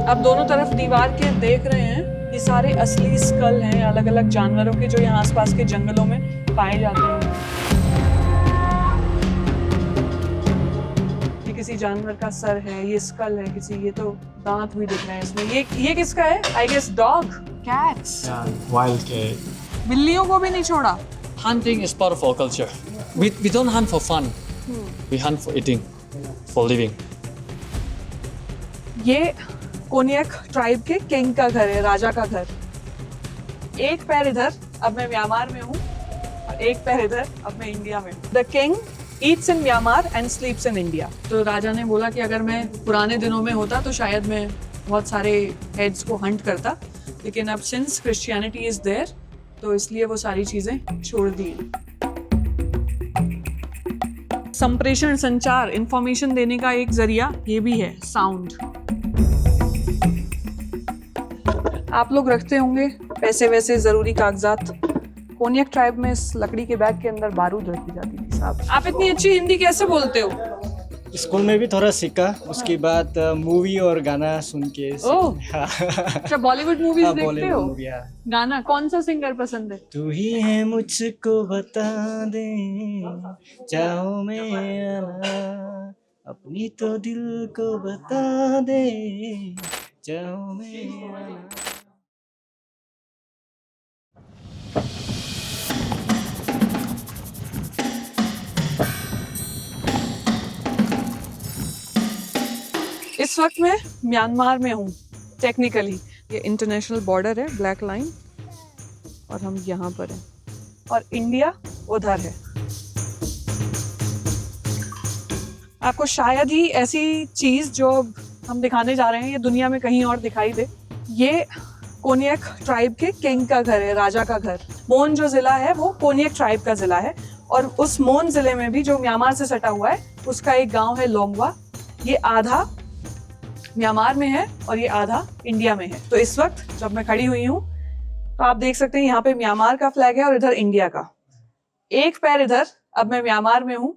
आप दोनों तरफ दीवार के देख रहे हैं, ये सारे असली स्कल हैं अलग अलग जानवरों के जो यहाँ आसपास के जंगलों में पाए जाते हैं। ये किसी जानवर का सर है, ये स्कल है किसी, ये तो दांत भी दिख रहे हैं इसमें। ये किसका है? I guess dog, cats, Wild cat. बिल्लियों को भी नहीं छोड़ा। Hunting is part of our culture. We don't hunt for fun. We hunt for eating, for living. ये कोनियक ट्राइब के किंग का घर है, राजा का घर। एक पैर इधर, अब मैं म्यांमार में हूँ, और एक पैर इधर, अब मैं इंडिया में हूँ। The king Yeats in Myanmar and स्लीप्स in India. तो राजा ने बोला कि अगर मैं पुराने दिनों में होता तो शायद मैं बहुत सारे हेड्स को हंट करता, लेकिन अब सिंस क्रिश्चियनिटी इज देयर तो इसलिए वो सारी चीजें छोड़ दी। संप्रेषण, संचार, इंफॉर्मेशन देने का एक जरिया ये भी है, साउंड। आप लोग रखते होंगे पैसे वैसे, जरूरी कागजात। कोनियक ट्राइब में इस लकड़ी के बैग के अंदर बारूद रखी जाती थी साहब। आप इतनी अच्छी हिंदी कैसे बोलते हो? स्कूल में भी थोड़ा सीखा, उसके बाद मूवी और गाना सुन के ओह, अच्छा बॉलीवुड मूवीज देखते हो? मूवी। गाना कौन सा सिंगर पसंद है? तू ही है मुझको बता दे, चाहो मैं आना, अपनी तो दिल को बता दे, चाहो मैं आना। इस वक्त मैं म्यांमार में हूँ। टेक्निकली ये इंटरनेशनल बॉर्डर है, ब्लैक लाइन, और हम यहाँ पर हैं, और इंडिया उधर है। आपको शायद ही ऐसी चीज जो हम दिखाने जा रहे हैं ये दुनिया में कहीं और दिखाई दे। ये कोनियक ट्राइब के किंग का घर है, राजा का घर। मोन जो जिला है वो कोनियक ट्राइब का जिला है, और उस मोन जिले में भी जो म्यांमार से सटा हुआ है उसका एक गांव है लोंगवा। ये आधा म्यांमार में है और ये आधा इंडिया में है। तो इस वक्त जब मैं खड़ी हुई हूँ तो आप देख सकते हैं यहाँ पे म्यांमार का फ्लैग है और इधर इंडिया का। एक पैर इधर, अब मैं म्यांमार में हूँ,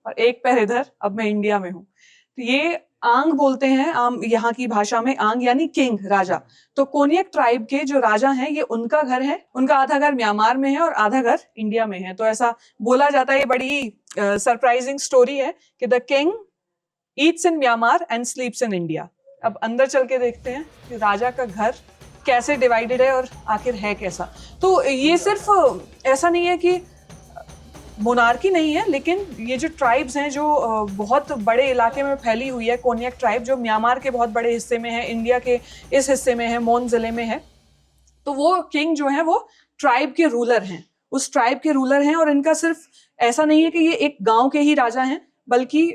और एक पैर इधर, अब मैं इंडिया में हूँ। तो ये आंग बोलते हैं, आम यहाँ की भाषा में आंग यानी किंग, राजा। तो कोनियक ट्राइब के जो राजा हैं ये उनका घर है, उनका आधा घर म्यांमार में है और आधा घर इंडिया में है। तो ऐसा बोला जाता है, ये बड़ी सरप्राइजिंग स्टोरी है कि the king Yeats in Myanmar and स्लीप्स in India. अब अंदर चल के देखते हैं कि राजा का घर कैसे डिवाइडेड है और आखिर है कैसा। तो ये सिर्फ ऐसा नहीं है कि मोनार्की नहीं है, लेकिन ये जो ट्राइब्स हैं जो बहुत बड़े इलाके में फैली हुई है, कोनियक ट्राइब जो म्यांमार के बहुत बड़े हिस्से में है, इंडिया के इस हिस्से में है, मोन जिले में है। तो वो किंग जो है वो ट्राइब के रूलर हैं, उस ट्राइब के रूलर हैं। और इनका सिर्फ ऐसा नहीं है कि ये एक गांव के ही राजा हैं, बल्कि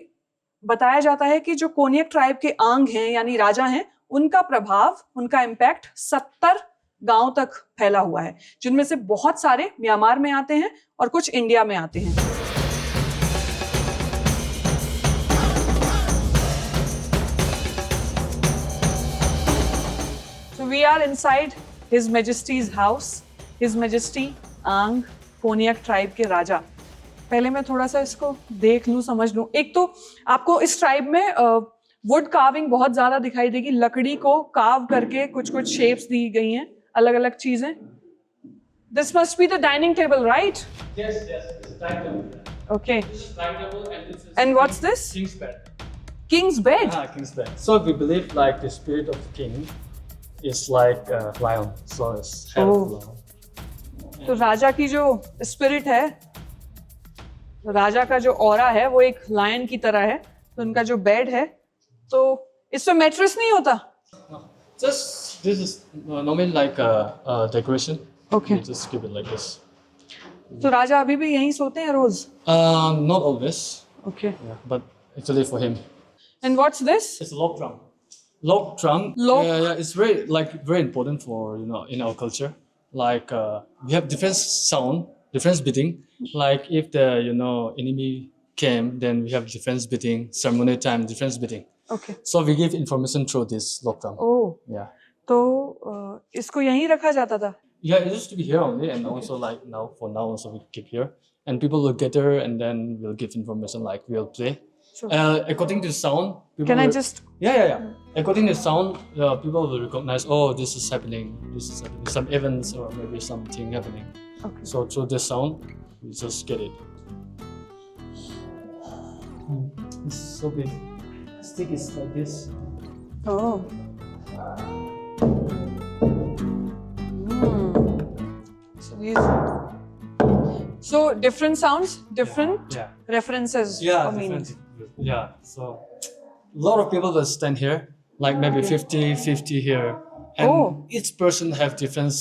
बताया जाता है कि जो कोनियक ट्राइब के आंग हैं यानी राजा हैं, उनका प्रभाव, उनका इम्पैक्ट 70 गांव तक फैला हुआ है, जिनमें से बहुत सारे म्यांमार में आते हैं और कुछ इंडिया में आते हैं। So we are inside His Majesty's house. His Majesty आंग कोनियक ट्राइब के राजा। पहले मैं थोड़ा सा इसको देख लूं, समझ लूं। एक तो आपको इस ट्राइब में वुड कार्विंग बहुत ज्यादा दिखाई देगी, लकड़ी को कार्व करके कुछ कुछ शेप्स दी गई हैं, अलग अलग चीजें। This must be the dining table, right? Yes, it's a dining table. Okay. This is dining table and this is And what's this? king's bed. King's bed. King's bed. So we believe like the spirit of the king is like a lion, so it's head of the lion. तो राजा की जो spirit है, राजा का जो aura है वो एक lion की तरह है। तो उनका जो बेड है, तो इसमें मैट्रेस नहीं होता? No, just this is normally like a decoration. Okay. You just keep it like this. तो राजा अभी भी यहीं सोते हैं रोज? Not always. Okay. Yeah, but actually for him, And what's this? it's a log drum. Log drum. Log- Yeah, it's very important for in our culture. Like we have different sound, different beating. Like if the enemy came, then we have different beating. Ceremony time, different beating. Okay. So we give information through this log drum. Oh, Yeah. तो इसको यहीं रखा जाता था? Yeah, it used to be here only, and also like now also we keep here, and people will gather, and then we'll give information like we'll play. According to sound, people Can I will- just? yeah. According to sound, people will recognize. Oh, this is happening. This is happening. Some events or maybe something happening. Okay. So through the sound, we just get it. It's so big. Stick is like this. Oh. So different sounds, different Yeah. references Yeah. or meanings. Yeah. So a lot of people will stand here, like maybe 50 here, and Oh. each person have different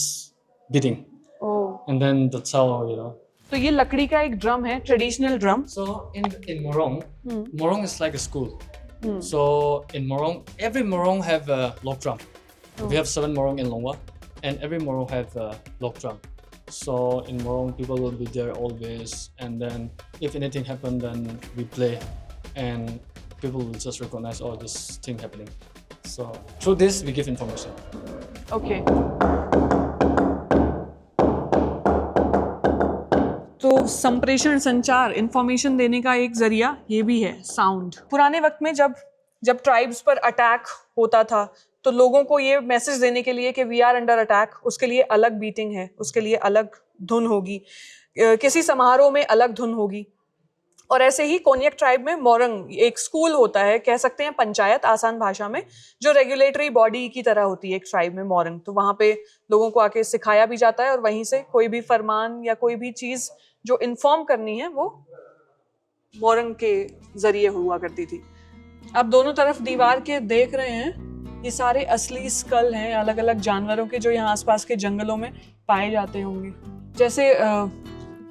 beating, Oh. and then that's how you know. तो ये लकड़ी का एक drum है, traditional drum. So in Morong, Morong is like a school. So in Morong, every Morong have a log drum. We have 7 Morong in Longwa, and every Morong have a log drum. So in Morong, people will be there always, and then if anything happen, then we play, and people will just recognize, oh, this thing happening. So through this, we give information. Okay. तो संप्रेषण, संचार, information देने का एक जरिया ये भी है साउंड. पुराने वक्त में जब ट्राइब्स पर अटैक होता था तो लोगों को ये मैसेज देने के लिए कि वी आर अंडर अटैक, उसके लिए अलग बीटिंग है, उसके लिए अलग धुन होगी, किसी समारोह में अलग धुन होगी. और ऐसे ही कोन्याक ट्राइब में मोरंग एक स्कूल होता है, कह सकते हैं पंचायत आसान भाषा में, जो रेगुलेटरी बॉडी की तरह होती है एक ट्राइब में मोरंग. तो वहाँ पे लोगों को आके सिखाया भी जाता है और वहीं से कोई भी फरमान या कोई भी चीज़ जो इन्फॉर्म करनी है वो मोरंग के जरिए हुआ करती थी. आप दोनों तरफ दीवार के देख रहे हैं, ये सारे असली स्कल हैं अलग अलग जानवरों के जो यहाँ आसपास के जंगलों में पाए जाते होंगे. जैसे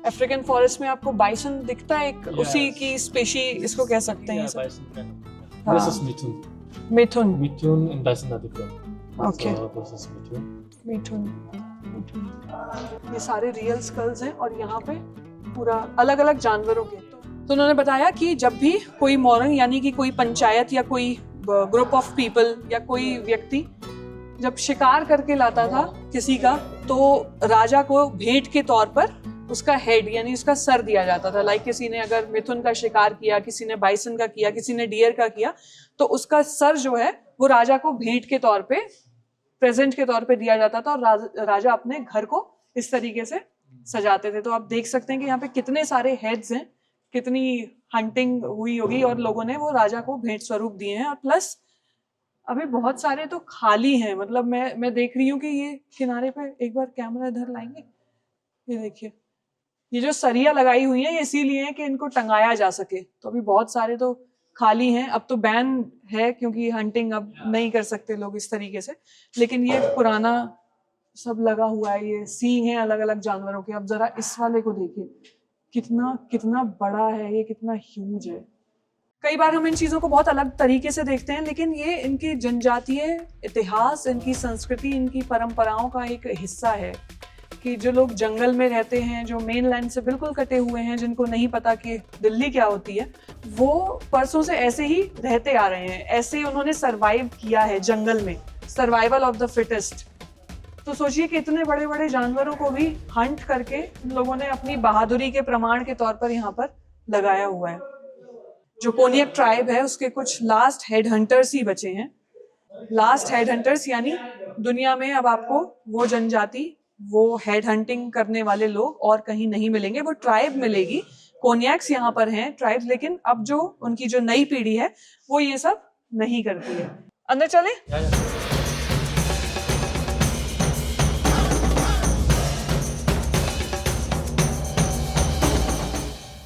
अफ्रीकन फॉरेस्ट में आपको बाइसन दिखता है, एक उसी की स्पेशी इसको कह सकते हैं. Yeah, bison. This is Mithun. Mithun. Mithun and bison are different. Okay. So this is Mithun. मिथुन. ये सारे रियल स्कल्स हैं और यहाँ पे पूरा अलग अलग जानवरों के. तो उन्होंने बताया कि जब भी कोई मोरंग यानी कि कोई पंचायत या कोई ग्रुप ऑफ पीपल या कोई व्यक्ति जब शिकार करके लाता था किसी का, तो राजा को भेंट के तौर पर उसका हेड यानी उसका सर दिया जाता था. लाइक किसी ने अगर मिथुन का शिकार किया, किसी ने बाइसन का किया, किसी ने डियर का किया, तो उसका सर जो है वो राजा को भेंट के तौर पे, प्रेजेंट के तौर पे दिया जाता था और राजा अपने घर को इस तरीके से सजाते थे. तो आप देख सकते हैं कि यहाँ पे कितने सारे हेड्स हैं, कितनी हंटिंग हुई होगी और लोगों ने वो राजा को भेंट स्वरूप दिए हैं. और प्लस अभी बहुत सारे तो खाली हैं. मतलब मैं देख रही हूँ कि ये किनारे पे, एक बार कैमरा इधर लाएंगे, ये देखिए, ये जो सरिया लगाई हुई है ये इसीलिए है कि इनको टंगाया जा सके. तो अभी बहुत सारे तो खाली हैं. अब तो बैन है क्योंकि हंटिंग अब नहीं कर सकते लोग इस तरीके से, लेकिन ये पुराना सब लगा हुआ है. ये सींग है अलग अलग जानवरों के. अब जरा इस वाले को देखिए, कितना बड़ा है ये, कितना ह्यूज है. कई बार हम इन चीज़ों को बहुत अलग तरीके से देखते हैं, लेकिन ये इनके जनजातीय इतिहास, इनकी संस्कृति, इनकी परंपराओं का एक हिस्सा है कि जो लोग जंगल में रहते हैं, जो मेन लैंड से बिल्कुल कटे हुए हैं, जिनको नहीं पता कि दिल्ली क्या होती है, वो परसों से ऐसे ही रहते आ रहे हैं. ऐसे उन्होंने सर्वाइव किया है जंगल में, सर्वाइवल ऑफ द फिटेस्ट. तो सोचिए कि इतने बड़े बड़े जानवरों को भी हंट करके इन लोगों ने अपनी बहादुरी के प्रमाण के तौर पर यहाँ पर लगाया हुआ है. जो कोन्याक ट्राइब है उसके कुछ लास्ट हेड हंटर्स ही बचे हैं. लास्ट हेड हंटर्स यानी दुनिया में अब आपको वो जनजाति, वो हेड हंटिंग करने वाले लोग और कहीं नहीं मिलेंगे. वो ट्राइब मिलेगी, कोन्याक्स यहाँ पर हैं ट्राइब, लेकिन अब जो उनकी जो नई पीढ़ी है वो ये सब नहीं करती है. अंदर चले.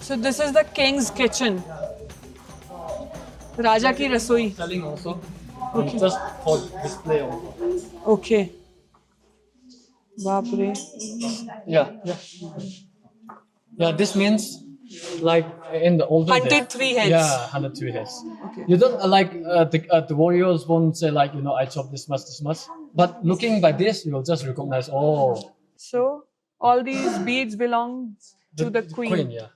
So this is the king's kitchen. राजा की रसोई. Selling also. Just for display also. Okay. बाप रे. Yeah, this means like in the olden Hunted days. 3 heads. Yeah, 103 heads. Okay. You don't the warriors won't say like, you know, I chop this much. But looking by this, you will just recognize, oh. So all these beads belong to the queen. Yeah.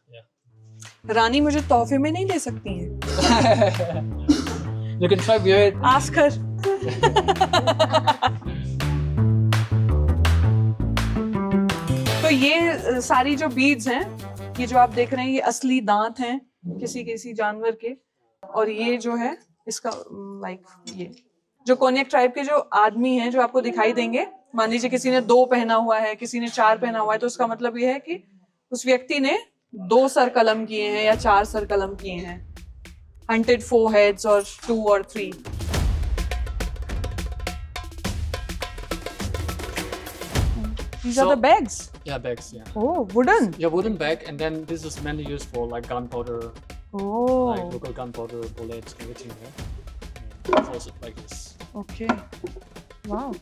रानी मुझे तोहफे में नहीं दे सकती है. You can try wear it. Ask her. तो ये सारी जो बीड्स हैं, ये जो आप देख रहे हैं, ये असली दांत हैं किसी जानवर के. और ये जो है इसका लाइक ये जो कोन्याक ट्राइब के जो आदमी हैं जो आपको दिखाई देंगे, मान लीजिए किसी ने 2 पहना हुआ है, किसी ने 4 पहना हुआ है, तो उसका मतलब ये है कि उस व्यक्ति ने 2 सर कलम किए हैं या 4 सर कलम किए हैं. Hunted 4 heads or 2 or 3. These are So- the bags. Yeah, bags. Yeah. Oh, wooden. Yeah, wooden bag, and then this is mainly used for like gunpowder, Oh, like local gunpowder, bullets, everything. Yeah. It's also like this. okay. Wow.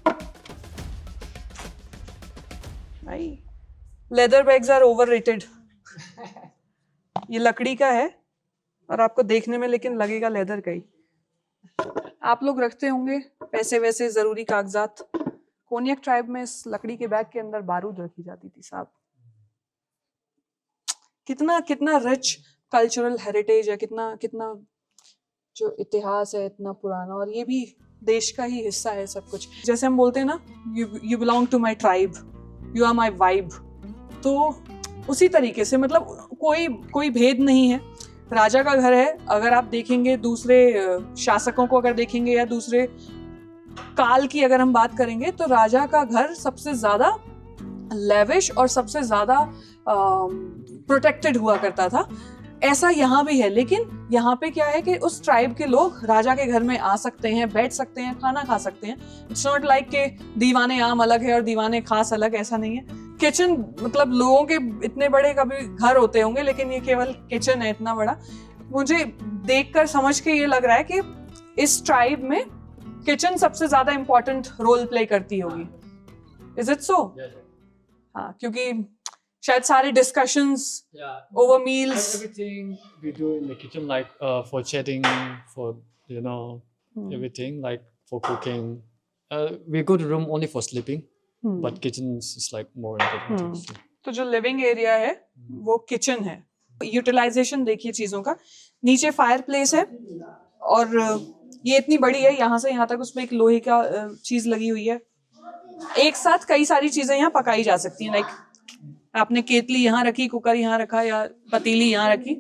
Hi. Leather bags are overrated. ये लकड़ी का है और आपको देखने में लेकिन लगेगा लेदर का ही. आप लोग रखते होंगे पैसे वैसे जरूरी कागजात. कोन्याक ट्राइब में इस लकड़ी के बैग के अंदर बारूद रखी जाती थी साहब. कितना कितना रिच कल्चरल हेरिटेज है, कितना कितना जो इतिहास है इतना पुराना, और ये भी देश का ही हिस्सा है सब कुछ. जैसे हम बोलते हैं ना, you belong to my tribe, you are my vibe, तो उसी तरीके से मतलब कोई भेद नहीं है. राजा का घर है, अगर आप देखेंगे दूसरे शासकों को अगर देखेंगे या दूसरे काल की अगर हम बात करेंगे, तो राजा का घर सबसे ज्यादा लेविश और सबसे ज्यादा प्रोटेक्टेड हुआ करता था. ऐसा यहाँ भी है, लेकिन यहाँ पे क्या है कि उस ट्राइब के लोग राजा के घर में आ सकते हैं, बैठ सकते हैं, खाना खा सकते हैं. इट्स नॉट लाइक के दीवाने आम अलग है और दीवाने खास अलग, ऐसा नहीं है. किचन मतलब लोगों के इतने बड़े कभी घर होते होंगे, लेकिन ये केवल किचन है इतना बड़ा. मुझे देखकर समझ के ये लग रहा है कि इस ट्राइब में किचन सबसे ज्यादा इंपॉर्टेंट रोल प्ले करती होगी. Is it so? हाँ, क्योंकि शायद सारे discussions Yeah. Over meals. Everything we do in the kitchen, like for chatting, for everything, like for cooking. We go to room only for sleeping, but kitchen is like more important. तो जो living area है वो kitchen है. Utilisation देखिए चीजों का. नीचे fire place है और ये इतनी बड़ी है, यहाँ से यहाँ तक उसमें एक लोहे का चीज लगी हुई है. एक साथ कई सारी चीजें यहाँ पकाई जा सकती हैं. लाइक आपने केतली यहाँ रखी, कुकर यहाँ रखा या पतीली यहाँ रखी,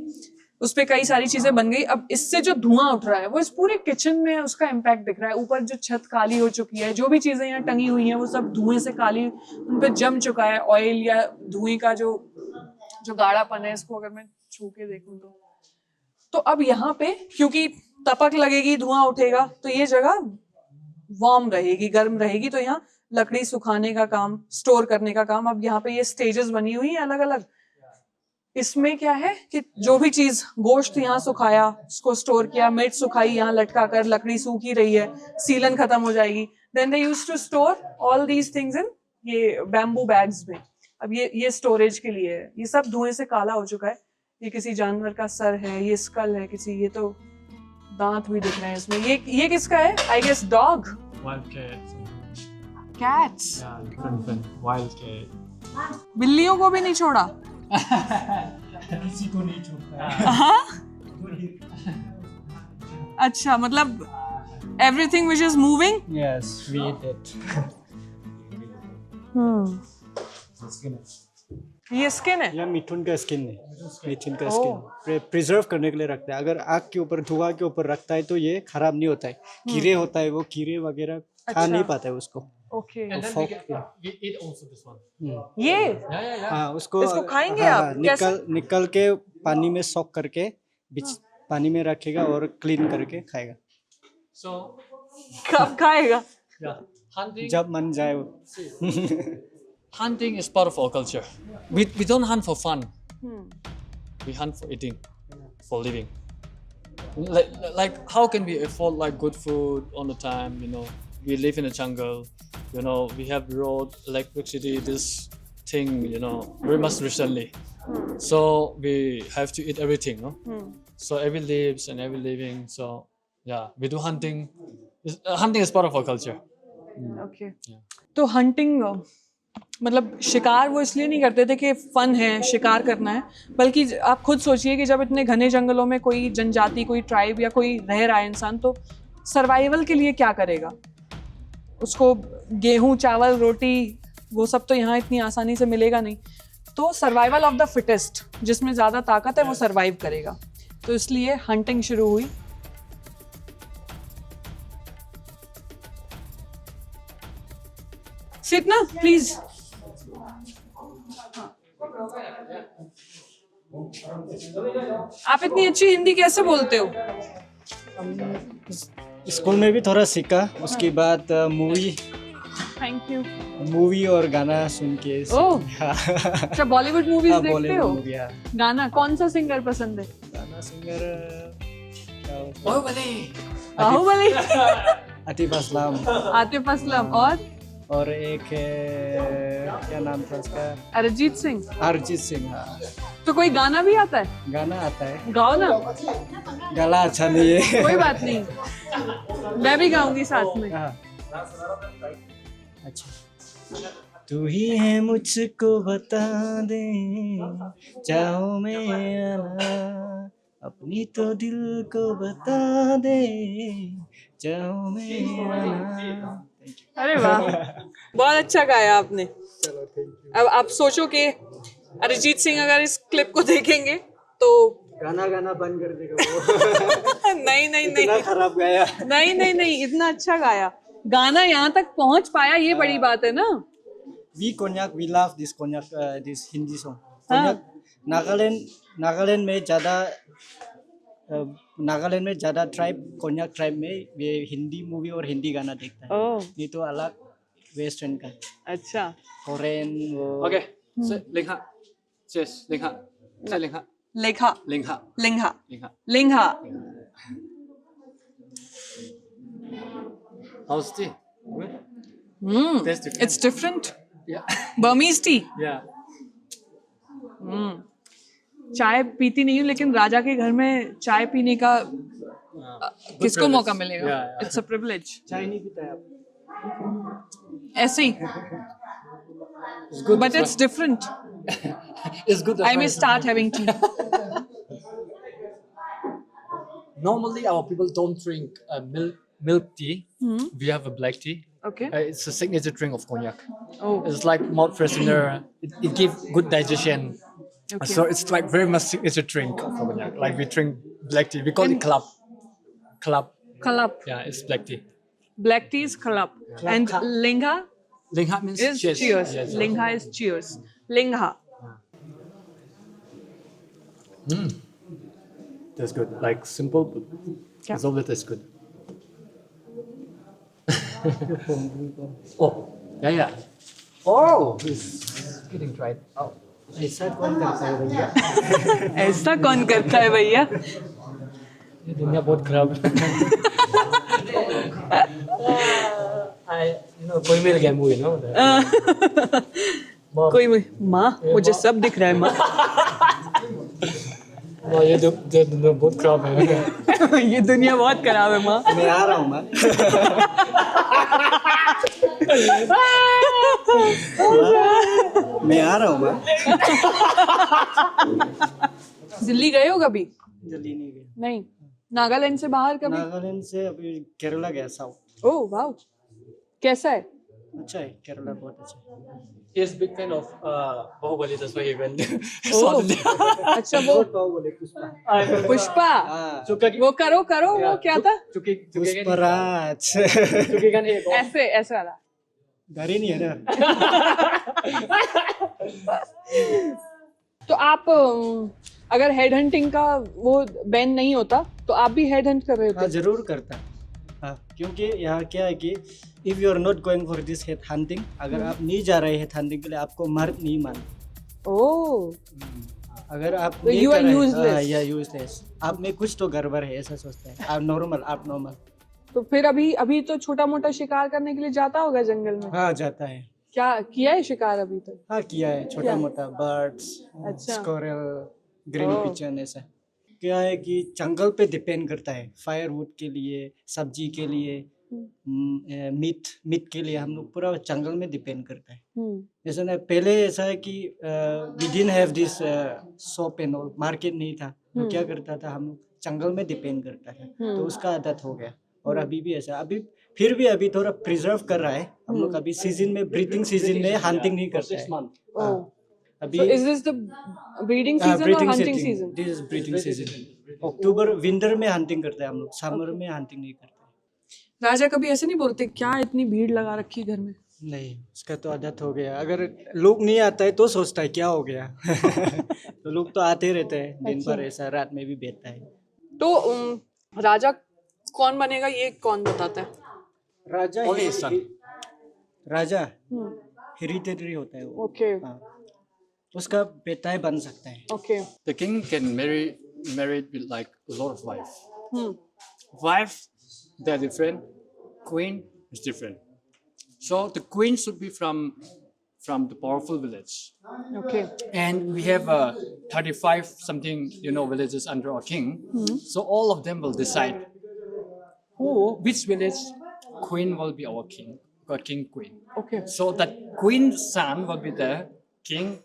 उस पर कई सारी चीजें बन गई. अब इससे जो धुआं उठ रहा है वो इस पूरे किचन में उसका इम्पैक्ट दिख रहा है. ऊपर जो छत काली हो चुकी है, जो भी चीजें यहाँ टंगी हुई हैं वो सब धुएं से काली, उन पे जम चुका है ऑयल या धुएं का जो गाढ़ापन है. इसको अगर मैं छू के देखूं तो अब यहाँ पे क्योंकि तपक लगेगी, धुआं उठेगा, तो ये जगह वार्म रहेगी, गर्म रहेगी. तो यहाँ लकड़ी सुखाने का काम, स्टोर करने का काम. अब यहाँ पे ये स्टेजेस बनी हुई है अलग अलग. इसमें क्या है कि जो भी चीज, गोश्त यहाँ सुखाया, उसको स्टोर किया, मिर्च सुखाई यहाँ लटका कर, लकड़ी सूख ही रही है, सीलन खत्म हो जाएगी. Then they used to store all these things in ये बैम्बू बैग्स में. अब ये स्टोरेज के लिए है. ये सब धुएं से काला हो चुका है. ये किसी जानवर का सर है, ये स्कल है किसी, ये तो दांत भी दिख रहे हैं इसमें. ये किसका है? I guess dog. Wild cat. Cats. Yeah, different. Wild cat. बिल्लियों को भी नहीं छोड़ा. किसी को नहीं छोड़ता. हाँ? अच्छा, मतलब everything which is moving. Yes, we eat it. ये स्किन है. यह मिथुन का स्किन है. मिथुन का स्किन प्रिजर्व करने के लिए रखता है. अगर आग के ऊपर, धुआं के ऊपर रखता है तो ये खराब नहीं होता है. कीड़े होता है, वो कीड़े वगैरह खा नहीं पाता है उसको. Okay. And then we eat also this one. ये Yeah. हाँ, उसको इसको खाएंगे हाँ, आप? कैसे? निकल के पानी में सोक करके पानी में रखेगा और क्लीन करके खाएगा. So कब खाएगा? yeah, hunting. जब मन जाए वो. Hunting is part of our culture. We don't hunt for fun. We hunt for eating, for living. Like how can we afford like good food all the time? We live in the jungle. We have road, electricity, this thing. Very much recently. So we have to eat everything. No. So every lives and every living. So yeah, we do hunting. Hunting is part of our culture. Okay. तो hunting मतलब शिकार वो इसलिए नहीं करते थे कि fun है, शिकार करना है, बल्कि आप खुद सोचिए कि जब इतने घने जंगलों में कोई जनजाति, कोई ट्राइब या कोई रह रहा है इंसान, तो सर्वाइवल के लिए क्या करेगा? उसको गेहूं, चावल, रोटी, वो सब तो यहाँ इतनी आसानी से मिलेगा नहीं. तो सर्वाइवल ऑफ द फिटेस्ट, जिसमें ज़्यादा ताकत है वो सर्वाइव करेगा. तो इसलिए हंटिंग शुरू हुई. सिट ना प्लीज। आप इतनी अच्छी हिंदी कैसे बोलते हो? स्कूल में भी थोड़ा सीखा, उसके बाद थैंक यू। मूवी और गाना सुन के ओह, हाँ, अच्छा बॉलीवुड मूवीज देखते बॉलीवुड हो? मूवी, हाँ। गाना कौन सा सिंगर पसंद है? गाना सिंगर बाहुबली, आतिफ असलम, आतिफ असलम और एक है, क्या नाम था उसका, अरिजीत सिंह। अरिजीत सिंह। हाँ। तो कोई गाना भी आता है? गाना आता है, गाओ ना। गला अच्छा नहीं है। कोई बात नहीं, मैं भी गाऊंगी साथ में। हाँ। अच्छा। तू ही है मुझको बता दे, चाहो में आना, अपनी तो दिल को बता दे, चाहो में आना। अरे वाह, बहुत अच्छा गाया आपने। चलो थैंक यू। अब आप सोचो कि अरिजीत सिंह अगर इस क्लिप को देखेंगे तो गाना बंद कर देगा वो। नहीं नहीं इतना नहीं खराब गाया। नहीं नहीं नहीं, इतना अच्छा गाया। गाना यहाँ तक पहुंच पाया, ये बड़ी बात है ना। We Konyak, we love this Konyak, this Hindi song. हाँ। Konyak, नागालैंड में ज़्यादा ट्राइब, कोन्याक ट्राइब में ये हिंदी मूवी और हिंदी गाना देखता है। ओह, ये तो अलग वेस्टर्न का, अच्छा। कोरियन वो। Okay. So, Lingha. Cheers. Lingha. Say Lingha. लेखा, Lingha. Linga, Lingha. Linga. How's tea? Good? Tastes different. It's different. Yeah. Burmese T. Yeah. चाय पीती नहीं हूँ, लेकिन राजा के घर में चाय पीने का किसको privilege. मौका मिलेगा? Yeah, yeah. It's a privilege. चाय नहीं पीता है आप? ऐसे ही, It's good. But it's different. It's good. I may start having T. Normally, our people don't drink milk tea. We have a black tea. Okay. It's a signature drink of Cognac. Oh, It's like mouth freshener. It gives good digestion. Okay. So it's like very much signature drink of Cognac. Like we drink black tea. We call it club. Club. खलप। Yeah, it's black tea. Black tea is खलप and लिंगा Lingha means is cheers. cheers. Yes, yes. Lingha is cheers. Lingha. That's good. Like simple, but Yeah. it's always tastes good. Oh, yeah. Oh, he's getting dried. Oh. ऐसा कौन करता है भैया? ऐसा कौन करता है भैया? ये दुनिया बहुत खराब है। कोई मिल गया मूवी नो कोई माँ, मुझे सब दिख रहा है माँ। ये दुनिया बहुत खराब है। ये दुनिया बहुत खराब है माँ। मैं आ रहा हूँ माँ। मैं आ रहा हूँ माँ। दिल्ली गए हो कभी? जल्दी नहीं गया। नहीं। नागालैंड से बाहर कभी? नागालैंड से अभी केरला गया, साउथ। ओह वाह, कैसा है? अच्छा है, केरला बहुत अच्छा है। He is big fan of Bahubali. That's why he went. ओह, अच्छा वो बोले पुष्पा। पुष्पा, हाँ, वो करो करो, वो क्या था? पुष्पराज। ऐसे ऐसे वाला। घर ही नहीं है ना। तो आप अगर हेड हंटिंग का वो बैन नहीं होता तो आप भी हेड हंट कर रहे हाँ होते? जरूर करता। हाँ, क्योंकि यहाँ क्या है कि if you are not going for this head hunting, अगर आप नहीं जा रहे हेड हंटिंग के लिए, आपको मर्द नहीं मानते। ओह, अगर आप तो you are useless. या यूजलेस, आप में कुछ तो गड़बड़ है, ऐसा सोचते हैं आप। नॉर्मल, आप नॉर्मल। तो फिर अभी तो छोटा मोटा शिकार करने के लिए जाता होगा जंगल में? हाँ जाता है। क्या किया है शिकार अभी तक? हाँ किया है, छोटा मोटा बर्ड्स, अच्छा। स्क्विरल, ग्रीन ओह। पिजन, ऐसा। क्या है कि जंगल पे डिपेंड करता है, फायरवुड के लिए, सब्जी के लिए, मीट के लिए हम लोग पूरा जंगल में डिपेंड करता है। ऐसा ना, पहले ऐसा है कि we didn't have this shop and all, market नहीं था, तो क्या करता था, हम लोग जंगल में डिपेंड करता था, तो उसका आदत हो गया। और अभी भी ऐसा, फिर भी अभी थोड़ा प्रिजर्व कर रहा है हम लोग। अभी सीजन में, ब्रीडिंग सीजन में हंटिंग नहीं करते हैं। ओह, अभी so is this the breeding season or hunting season? This is breeding season. October winter में हंटिंग करते हैं हम लोग, समर में हंटिंग नहीं करते। राजा कभी ऐसे नहीं बोलते क्या इतनी भीड़ लगा रखी घर में? नहीं, उसका तो आदत हो गया। अगर लोग नहीं आता है तो सोचता है क्या हो गया। तो लोग तो आते रहते हैं दिन भर, ऐसा रात में भी बैठता है। तो राजा कौन बनेगा ये कौन बताता है? राजा Only his son. राजा हेरिटेटरी होता है वो। ओके हाँ, उसका बेटा ही बन सकता है। Okay The king can married with like a lot of wives. Hmm Wives, they're different. Queen is different. So the queen should be from the powerful village. Okay And we have 35 something villages under our king. So all of them will decide which village queen will be our king, or king queen. Okay So that queen's son will be the king,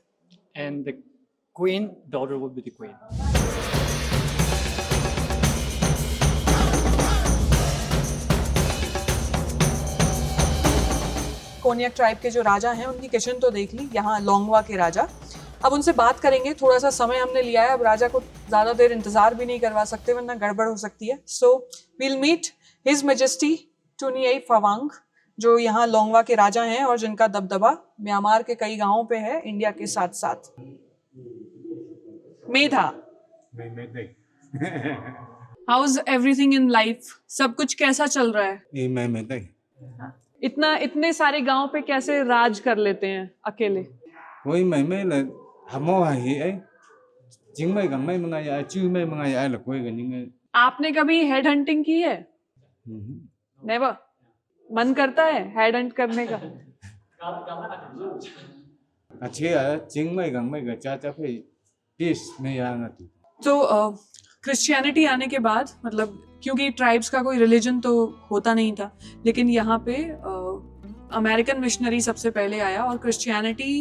and the queen daughter will be the queen. Konyak tribe के जो राजा हैं उनकी kitchen तो देख ली, यहाँ लोंगवा के राजा। अब उनसे बात करेंगे, थोड़ा सा समय हमने लिया है, अब राजा को ज़्यादा देर इंतज़ार भी नहीं करवा सकते वरना गड़बड़ हो सकती है। So we'll meet his majesty Tuniyai Phawang, जो यहाँ लोंगवा के राजा हैं और जिनका दबदबा म्यांमार के कई गांवों पे है, इंडिया के साथ साथ। Medha, how is everything in life? सब कुछ कैसा चल रहा है? इतने सारे गांव पे कैसे राज कर लेते हैं अकेले? Với mấy là hầm mô hài ấy chính mấy gần mấy ngày ai chưa mấy ngày ai là quê gần những आपने कभी हेड हंटिंग की है? नेवर। मन करता है हेड हंट करने का? chế ở chính mấy gần mấy cái cha cha phải peace नहीं आना तू तो क्रिश्चियनिटी आने के बाद, मतलब क्योंकि ट्राइब्स का कोई रिलीजन तो होता नहीं था, लेकिन यहाँ पे अमेरिकन मिशनरी सबसे पहले आया और क्रिश्चियनिटी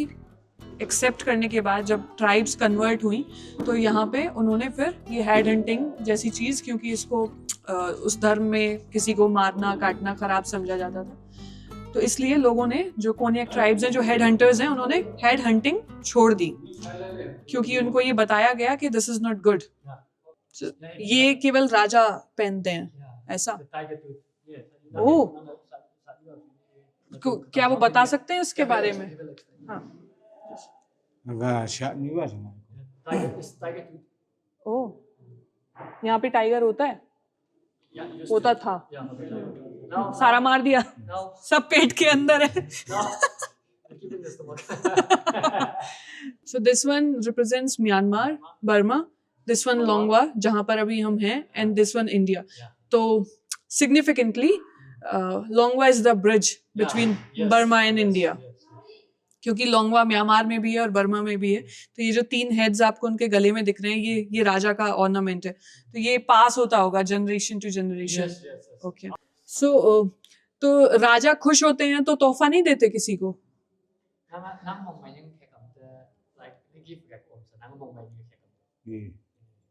एक्सेप्ट करने के बाद जब ट्राइब्स कन्वर्ट हुई तो यहाँ पे उन्होंने फिर ये हेड हंटिंग जैसी चीज़, क्योंकि इसको उस धर्म में किसी को मारना काटना खराब समझा जाता था, तो इसलिए लोगों ने, जो कोनियक ट्राइब्स हैं, जो हेड हंटर्स हैं, उन्होंने हेड हंटिंग छोड़ दी, क्योंकि उनको ये बताया गया कि दिस इज नॉट गुड। ये केवल राजा पहनते हैं ऐसा? ओह, क्या वो बता सकते हैं इसके बारे में? हाँ। gà sợ như vậy chẳng ओह, यहाँ पे टाइगर होता है? होता था, सारा मार दिया, सब पेट के अंदर है। So this one represents Myanmar, Burma, this one Longwa, जहाँ पर अभी हम हैं, and this one India. तो significantly, Longwa is the bridge between Burma and India, क्योंकि लोंगवा म्यांमार में भी है और बर्मा में भी है। तो ये जो 3 हेड्स आपको उनके गले में दिख रहे हैं, ये राजा का ऑर्नामेंट है, तो ये पास होता होगा जनरेशन टू जनरेशन। ओके, सो तो राजा खुश होते हैं तो तोहफा नहीं देते किसी को?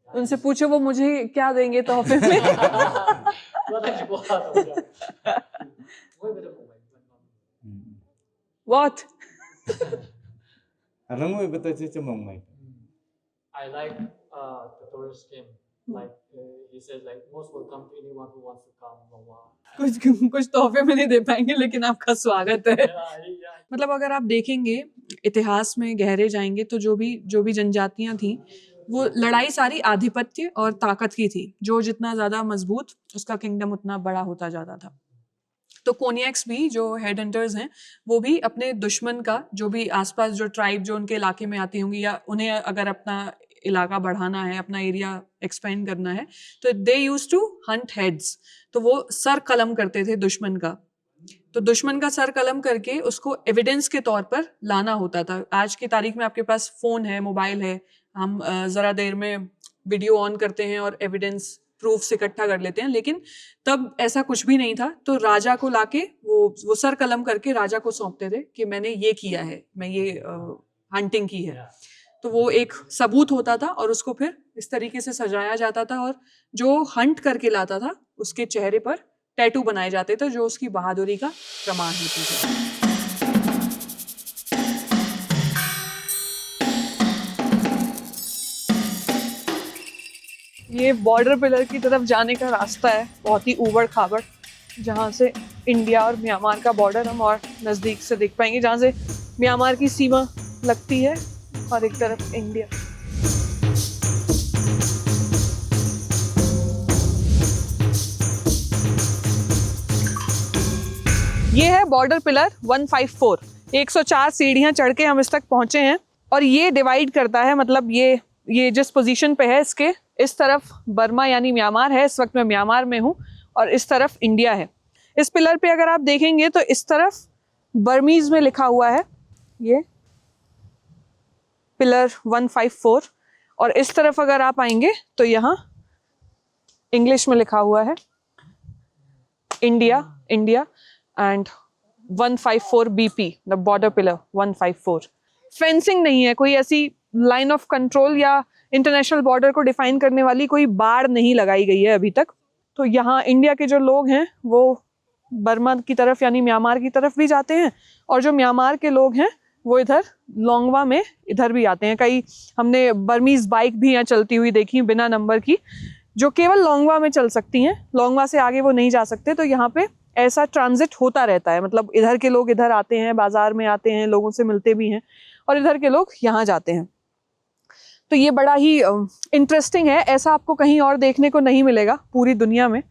उनसे पूछो वो मुझे क्या देंगे तोहफे में। What? nó mới biết tới cho mong mày I like the tourist came. Like he says, like most welcome to anyone who wants to come. कुछ तोहफे में नहीं दे पाएंगे, लेकिन आपका स्वागत है। मतलब अगर आप देखेंगे इतिहास में गहरे जाएंगे तो जो भी जनजातियां थी, वो लड़ाई सारी आधिपत्य और ताकत की थी। जो जितना ज्यादा मजबूत, उसका किंगडम उतना बड़ा होता जाता था। तो कोनियक्स भी, जो हेड हंटर्स हैं, वो भी अपने दुश्मन का, जो भी आसपास जो ट्राइब जो उनके इलाके में आती होंगी, या उन्हें अगर अपना इलाका बढ़ाना है, अपना एरिया एक्सपेंड करना है, तो they used to hunt heads. तो वो सर कलम करते थे दुश्मन का। तो दुश्मन का सर कलम करके उसको एविडेंस के तौर पर लाना होता था। आज की तारीख में आपके पास फोन है, मोबाइल है, हम जरा देर में वीडियो ऑन करते हैं और एविडेंस प्रूफ्स इकट्ठा कर लेते हैं, लेकिन तब ऐसा कुछ भी नहीं था। तो राजा को लाके वो सर कलम करके राजा को सौंपते थे कि मैंने ये किया है, मैं ये हंटिंग की है। तो वो एक सबूत होता था और उसको फिर इस तरीके से सजाया जाता था, और जो हंट करके लाता था उसके चेहरे पर टैटू बनाए जाते थे, जो उसकी बहादुरी का प्रमाण होते थे। ये बॉर्डर पिलर की तरफ जाने का रास्ता है, बहुत ही ऊबड़ खाबड़। जहाँ से इंडिया और म्यांमार का बॉर्डर हम और नज़दीक से देख पाएंगे, जहाँ से म्यांमार की सीमा लगती है और एक तरफ इंडिया। ये है बॉर्डर पिलर 154। 104 सीढ़ियां चढ़ के हम इस तक पहुंचे हैं और ये डिवाइड करता है, मतलब ये जिस पोजीशन पे है इसके इस तरफ बर्मा यानी म्यांमार है, इस वक्त मैं म्यांमार में हूँ, और इस तरफ इंडिया है। इस पिलर पे अगर आप देखेंगे तो इस तरफ बर्मीज में लिखा हुआ है ये पिलर 154, और इस तरफ अगर आप आएंगे तो यहाँ इंग्लिश में लिखा हुआ है India and 154 BP, the border pillar 154। Fencing नहीं है, कोई ऐसी लाइन ऑफ कंट्रोल या इंटरनेशनल बॉर्डर को डिफाइन करने वाली कोई बाड़ नहीं लगाई गई है अभी तक। तो यहाँ इंडिया के जो लोग हैं वो बर्मा की तरफ यानी म्यांमार की तरफ भी जाते हैं, और जो म्यांमार के लोग हैं वो इधर लोंगवा में इधर भी आते हैं। कई हमने बर्मीज बाइक भी यहाँ चलती हुई देखी बिना नंबर की, जो केवल लोंगवा में चल सकती हैं, लोंगवा से आगे वो नहीं जा सकते। तो यहाँ पे ऐसा ट्रांजिट होता रहता है, मतलब इधर के लोग इधर आते हैं, बाजार में आते हैं, लोगों से मिलते भी हैं, और इधर के लोग यहाँ जाते हैं। तो ये बड़ा ही इंटरेस्टिंग है, ऐसा आपको कहीं और देखने को नहीं मिलेगा पूरी दुनिया में।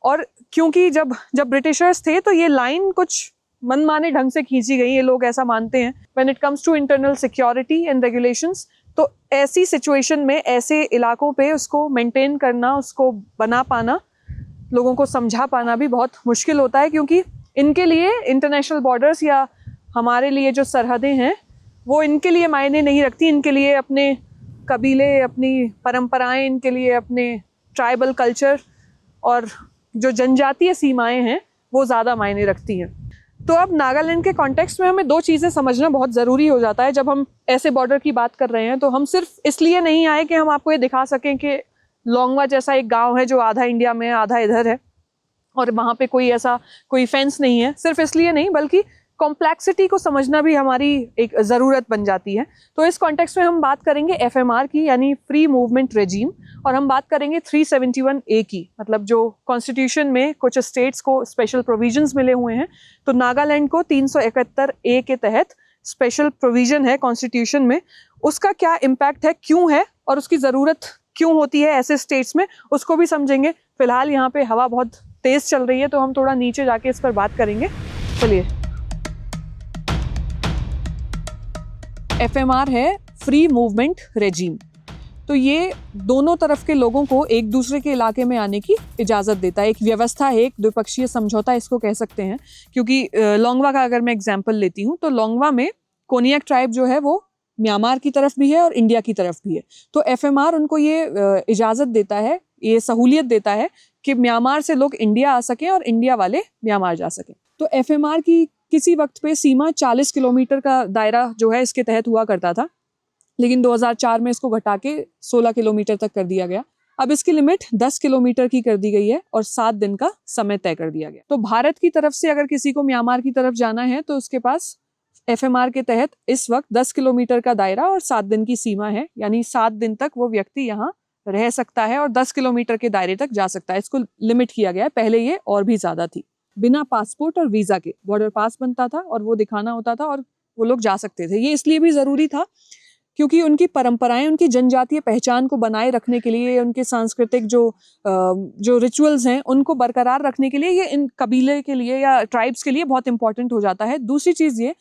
और क्योंकि जब ब्रिटिशर्स थे तो ये लाइन कुछ मनमाने ढंग से खींची गई, ये लोग ऐसा मानते हैं। When it comes to internal security and regulations, तो ऐसी सिचुएशन में ऐसे इलाकों पे उसको मेंटेन करना, उसको बना पाना, लोगों को समझा पाना भी बहुत मुश्किल होता है, क्योंकि इनके लिए इंटरनेशनल बॉर्डर्स या हमारे लिए जो सरहदें हैं वो इनके लिए मायने नहीं रखती। इनके लिए अपने कबीले, अपनी परंपराएं, इनके लिए अपने ट्राइबल कल्चर और जो जनजातीय सीमाएं हैं वो ज़्यादा मायने रखती हैं। तो अब नागालैंड के कॉन्टेक्स्ट में हमें दो चीज़ें समझना बहुत ज़रूरी हो जाता है। जब हम ऐसे बॉर्डर की बात कर रहे हैं तो हम सिर्फ इसलिए नहीं आए कि हम आपको ये दिखा सकें कि लोंगवा जैसा एक गांव है जो आधा इंडिया में है आधा इधर है, और वहाँ पे कोई फेंस नहीं है, सिर्फ इसलिए नहीं बल्कि कॉम्प्लेक्सिटी को समझना भी हमारी एक ज़रूरत बन जाती है। तो इस कॉन्टेक्स्ट में हम बात करेंगे FMR की यानी फ्री मूवमेंट रेजीम, और हम बात करेंगे 371A की, मतलब जो कॉन्स्टिट्यूशन में कुछ स्टेट्स को स्पेशल प्रोविजंस मिले हुए हैं। तो नागालैंड को 371A के तहत स्पेशल प्रोविजन है कॉन्स्टिट्यूशन में, उसका क्या इम्पैक्ट है, क्यों है, और उसकी ज़रूरत क्यों होती है ऐसे स्टेट्स में, उसको भी समझेंगे। फिलहाल यहाँ पे हवा बहुत तेज़ चल रही है तो हम थोड़ा नीचे जाके इस पर बात करेंगे। चलिए, FMR है फ्री मूवमेंट रेजीम। तो ये दोनों तरफ के लोगों को एक दूसरे के इलाके में आने की इजाज़त देता है। एक व्यवस्था है, एक द्विपक्षीय समझौता इसको कह सकते हैं। क्योंकि लोंगवा का अगर मैं एग्जांपल लेती हूँ तो लोंगवा में कोनियाक ट्राइब जो है वो म्यांमार की तरफ भी है और इंडिया की तरफ भी है। तो FMR उनको ये इजाज़त देता है, ये सहूलियत देता है कि म्यांमार से लोग इंडिया आ सकें और इंडिया वाले म्यांमार जा सकें। तो FMR की किसी वक्त पे सीमा 40 किलोमीटर का दायरा जो है इसके तहत हुआ करता था, लेकिन 2004 में इसको घटा के 16 किलोमीटर तक कर दिया गया। अब इसकी लिमिट 10 किलोमीटर की कर दी गई है और 7 दिन का समय तय कर दिया गया। तो भारत की तरफ से अगर किसी को म्यांमार की तरफ जाना है तो उसके पास FMR के तहत इस वक्त 10 किलोमीटर का दायरा और 7 दिन की सीमा है, यानी 7 दिन तक वो व्यक्ति यहाँ रह सकता है और 10 किलोमीटर के दायरे तक जा सकता है। इसको लिमिट किया गया है, पहले ये और भी ज्यादा थी। बिना पासपोर्ट और वीजा के बॉर्डर पास बनता था और वो दिखाना होता था और वो लोग जा सकते थे। ये इसलिए भी जरूरी था क्योंकि उनकी परंपराएं, उनकी जनजातीय पहचान को बनाए रखने के लिए, उनके सांस्कृतिक जो रिचुअल्स हैं उनको बरकरार रखने के लिए ये इन कबीले के लिए या ट्राइब्स के लिए बहुत इंपॉर्टेंट हो जाता है। दूसरी चीज़ ये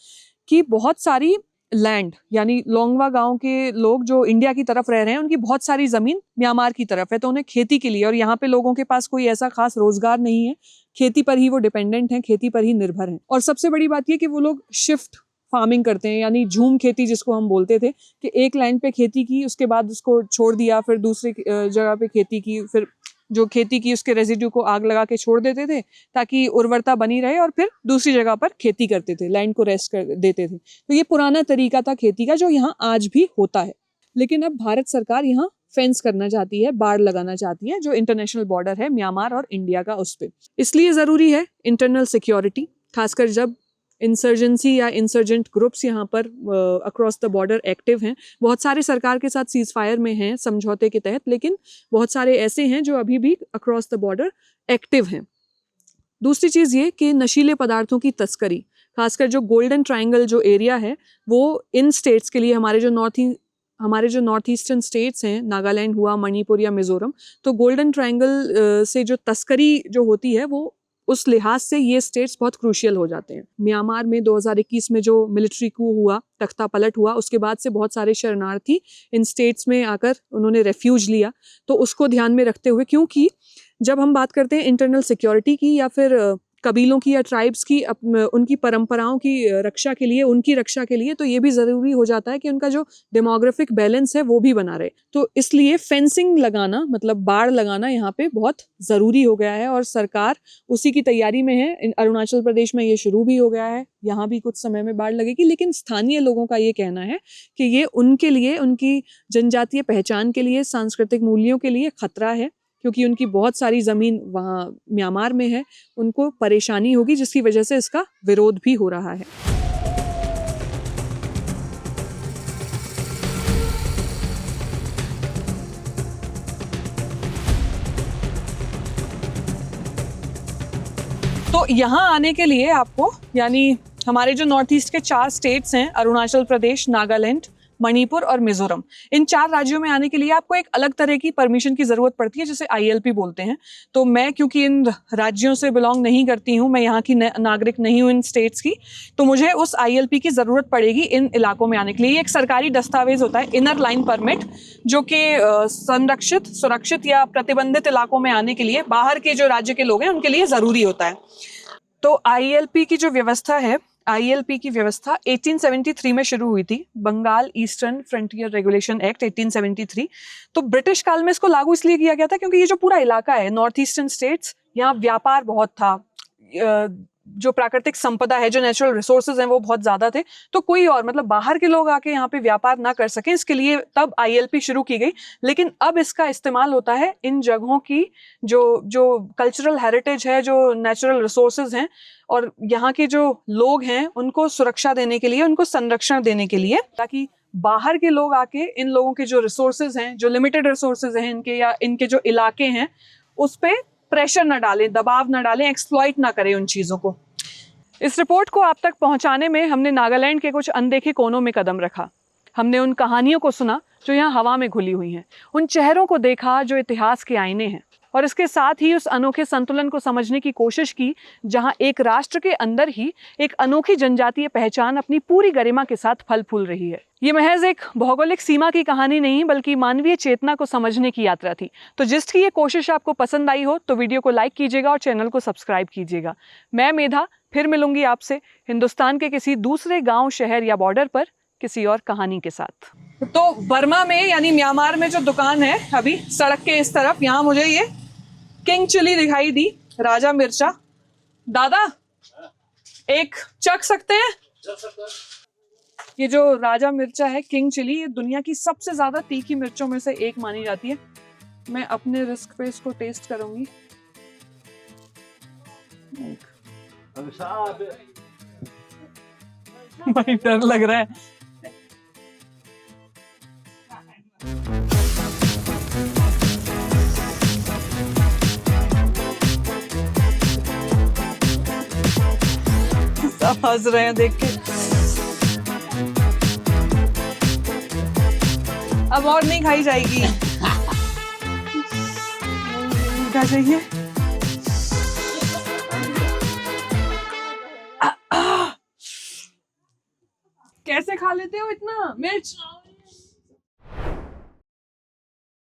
कि बहुत सारी लैंड, यानी लोंगवा गांव के लोग जो इंडिया की तरफ रह रहे हैं उनकी बहुत सारी ज़मीन म्यांमार की तरफ है, तो उन्हें खेती के लिए, और यहाँ पे लोगों के पास कोई ऐसा खास रोजगार नहीं है, खेती पर ही वो डिपेंडेंट हैं, खेती पर ही निर्भर हैं। और सबसे बड़ी बात ये कि वो लोग शिफ्ट फार्मिंग करते हैं, यानी झूम खेती जिसको हम बोलते थे कि एक लैंड पे खेती की, उसके बाद उसको छोड़ दिया, फिर दूसरी जगह पे खेती की, फिर जो खेती की उसके रेजिड्यू को आग लगा के छोड़ देते थे ताकि उर्वरता बनी रहे, और फिर दूसरी जगह पर खेती करते थे, लैंड को रेस्ट कर देते थे। तो ये पुराना तरीका था खेती का जो यहाँ आज भी होता है। लेकिन अब भारत सरकार यहाँ फेंस करना चाहती है, बाड़ लगाना चाहती है जो इंटरनेशनल बॉर्डर है म्यांमार और इंडिया का, उस पर। इसलिए ज़रूरी है इंटरनल सिक्योरिटी, खासकर जब इंसर्जेंसी या इंसर्जेंट ग्रुप्स यहाँ पर अक्रॉस द बॉर्डर एक्टिव हैं। बहुत सारे सरकार के साथ सीज फायर में हैं समझौते के तहत, लेकिन बहुत सारे ऐसे हैं जो अभी भी अक्रॉस द बॉर्डर एक्टिव हैं। दूसरी चीज़ ये कि नशीले पदार्थों की तस्करी, खासकर जो गोल्डन ट्रायंगल जो एरिया है वो इन स्टेट्स के लिए, हमारे जो नॉर्थ ईस्टर्न स्टेट्स हैं, नागालैंड हुआ, मणिपुर या मिज़ोरम, तो गोल्डन ट्रायंगल से जो तस्करी जो होती है वो उस लिहाज से ये स्टेट्स बहुत क्रूशियल हो जाते हैं। म्यांमार में 2021 में जो मिलिट्री कू हुआ, तख्ता पलट हुआ, उसके बाद से बहुत सारे शरणार्थी इन स्टेट्स में आकर उन्होंने रेफ्यूज लिया। तो उसको ध्यान में रखते हुए, क्योंकि जब हम बात करते हैं इंटरनल सिक्योरिटी की या फिर कबीलों की या ट्राइब्स की, उनकी परंपराओं की रक्षा के लिए, उनकी रक्षा के लिए, तो ये भी ज़रूरी हो जाता है कि उनका जो डेमोग्राफिक बैलेंस है वो भी बना रहे। तो इसलिए फेंसिंग लगाना, मतलब बाड़ लगाना यहाँ पे बहुत ज़रूरी हो गया है और सरकार उसी की तैयारी में है। अरुणाचल प्रदेश में ये शुरू भी हो गया है, यहाँ भी कुछ समय में बाढ़ लगेगी, लेकिन स्थानीय लोगों का ये कहना है कि ये उनके लिए, उनकी जनजातीय पहचान के लिए, सांस्कृतिक मूल्यों के लिए खतरा है, क्योंकि उनकी बहुत सारी ज़मीन वहाँ म्यांमार में है, उनको परेशानी होगी, जिसकी वजह से इसका विरोध भी हो रहा है। तो यहाँ आने के लिए आपको, यानी हमारे जो नॉर्थ ईस्ट के 4 स्टेट्स हैं, अरुणाचल प्रदेश, नागालैंड, मणिपुर और मिजोरम, इन 4 राज्यों में आने के लिए आपको एक अलग तरह की परमिशन की ज़रूरत पड़ती है, जिसे ILP बोलते हैं। तो मैं, क्योंकि इन राज्यों से बिलोंग नहीं करती हूँ, मैं यहाँ की नागरिक नहीं हूँ इन स्टेट्स की, तो मुझे उस ILP की ज़रूरत पड़ेगी इन इलाकों में आने के लिए। ये एक सरकारी दस्तावेज होता है, इनर लाइन परमिट, जो कि संरक्षित, सुरक्षित या प्रतिबंधित इलाकों में आने के लिए बाहर के जो राज्य के लोग हैं उनके लिए ज़रूरी होता है। तो ILP की जो व्यवस्था है, ILP की व्यवस्था 1873 में शुरू हुई थी, Bengal eastern frontier regulation act 1873। तो ब्रिटिश काल में इसको लागू इसलिए किया गया था क्योंकि ये जो पूरा इलाका है, नॉर्थ ईस्टर्न स्टेट्स, यहाँ व्यापार बहुत था, जो प्राकृतिक संपदा है, जो नेचुरल रिसोर्सेज हैं वो बहुत ज़्यादा थे, तो कोई और, मतलब बाहर के लोग आके यहाँ पे व्यापार ना कर सकें, इसके लिए तब ILP शुरू की गई। लेकिन अब इसका इस्तेमाल होता है इन जगहों की जो कल्चरल हेरिटेज है, जो नेचुरल रिसोर्सेज हैं और यहाँ के जो लोग हैं उनको सुरक्षा देने के लिए, उनको संरक्षण देने के लिए, ताकि बाहर के लोग आके इन लोगों के जो रिसोर्सेज हैं, जो लिमिटेड रिसोर्सेज हैं इनके, या इनके जो इलाके हैं, उस पर प्रेशर न डालें, दबाव न डालें, एक्सप्लॉइट ना करें उन चीज़ों को। इस रिपोर्ट को आप तक पहुंचाने में हमने नागालैंड के कुछ अनदेखे कोनों में कदम रखा। हमने उन कहानियों को सुना जो यहाँ हवा में घुली हुई हैं, उन चेहरों को देखा जो इतिहास के आईने हैं, और इसके साथ ही उस अनोखे संतुलन को समझने की कोशिश की जहाँ एक राष्ट्र के अंदर ही एक अनोखी जनजातीय पहचान अपनी पूरी गरिमा के साथ फल फूल रही है। ये महज एक भौगोलिक सीमा की कहानी नहीं, बल्कि मानवीय चेतना को समझने की यात्रा थी। तो जिसकी ये कोशिश आपको पसंद आई हो तो वीडियो को लाइक कीजिएगा और चैनल को सब्सक्राइब कीजिएगा। मैं मेधा फिर मिलूंगी आपसे हिंदुस्तान के किसी दूसरे गाँव, शहर या बॉर्डर पर किसी और कहानी के साथ। तो बर्मा में, यानी म्यांमार में जो दुकान है अभी सड़क के इस तरफ, यहाँ मुझे ये किंग चिली दिखाई दी, राजा मिर्चा। दादा एक चख सकते हैं? ये जो राजा मिर्चा है, किंग चिली, ये दुनिया की सबसे ज्यादा तीखी मिर्चों में से एक मानी जाती है। मैं अपने रिस्क पे इसको टेस्ट करूंगी। भाई डर लग रहा है। सब हंस रहे हैं देख के। अब और नहीं खाई जाएगी। क्या चाहिए? कैसे खा लेते हो इतना मिर्च?